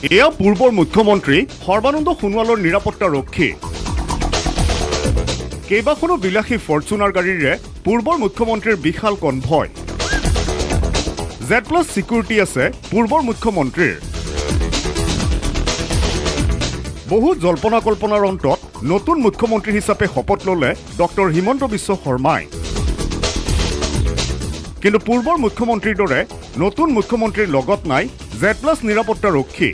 এয়া পূৰ্বৰ মুখ্যমন্ত্ৰী সৰ্বানন্দ সোণোৱালৰ নিৰাপত্তাৰক্ষী। কেইবাখনো বিলাসী ফৰ্চুনাৰ গাড়ীৰে পূৰ্বৰ মুখ্যমন্ত্ৰীৰ বিশাল কনভয়। Z+ চিকিউৰিটি আছে পূৰ্বৰ মুখ্যমন্ত্ৰীৰ। বহু জল্পনা কল্পনাৰ অন্তত নতুন মুখ্যমন্ত্ৰী হিচাপে শপত ল'লে ডক্টৰ হিমন্ত বিশ্ব শৰ্মাই। কিন্তু পূৰ্বৰ মুখ্যমন্ত্ৰীৰ দৰে নতুন মুখ্যমন্ত্ৰীৰ লগত নাই Z+ নিৰাপত্তাৰক্ষী,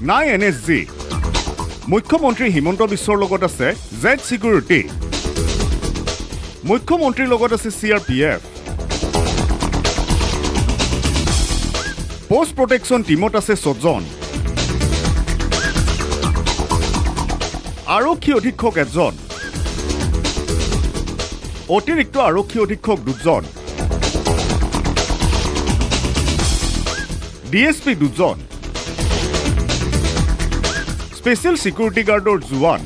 নাই NSG। মুখ্যমন্ত্ৰী হিমন্ত বিশ্বৰ লগত আছে Z চিকিউৰিটি, মুখ্যমন্ত্ৰীৰ লগত আছে CRPF। পোষ্ট প্ৰটেকশ্যন টিমত আছে 6 জন, আৰক্ষী অধীক্ষক 1 জন, অতিৰিক্ত আৰক্ষী অধীক্ষক 2 জন, DSP 2 জন, স্পেচিয়েল চিকিউৰিটি গাৰ্ডৰ জোৱান।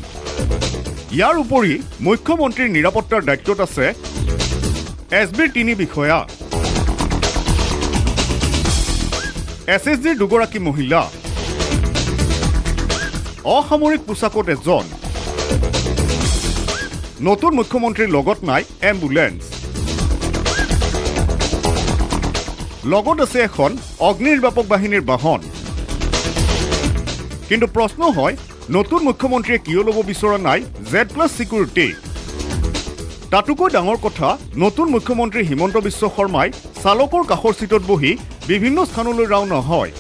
ইয়াৰ উপৰি মুখ্যমন্ত্ৰীৰ নিৰাপত্তাৰ দায়িত্বত আছে SBৰ 3 বিষয়া, SSGৰ 2 গৰাকী মহিলা, অসামৰিক পোছাকত 1 জন। নতুন মুখ্যমন্ত্ৰীৰ লগত নাই এম্বুলেন্স, লগত আছে এখন অগ্নিনিৰ্বাপক বাহিনীৰ বাহন। কিন্তু প্ৰশ্ন হয়, নতুন মুখ্যমন্ত্ৰীয়ে কিয় ল'ব বিচৰা নাই Z+ চিকিউৰিটি? তাতোকৈ ডাঙৰ কথা, নতুন মুখ্যমন্ত্ৰী হিমন্ত বিশ্ব শৰ্মাই চালকৰ কাষৰ চিটত বহি বিভিন্ন স্থানলৈ ৰাওনা হয়।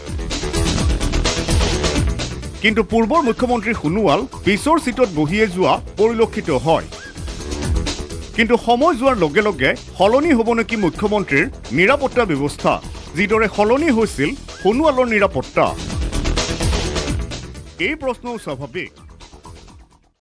কিন্তু পূৰ্বৰ মুখ্যমন্ত্ৰী সোণোৱাল পিছৰ চিটত বহিয়ে যোৱা পৰিলক্ষিত হয়। কিন্তু সময় যোৱাৰ লগে লগে সলনি হ'ব নেকি মুখ্যমন্ত্ৰীৰ নিৰাপত্তা ব্যৱস্থা, যিদৰে সলনি হৈছিল সোণোৱালৰ নিৰাপত্তা? এই প্ৰশ্নও স্বাভাৱিক।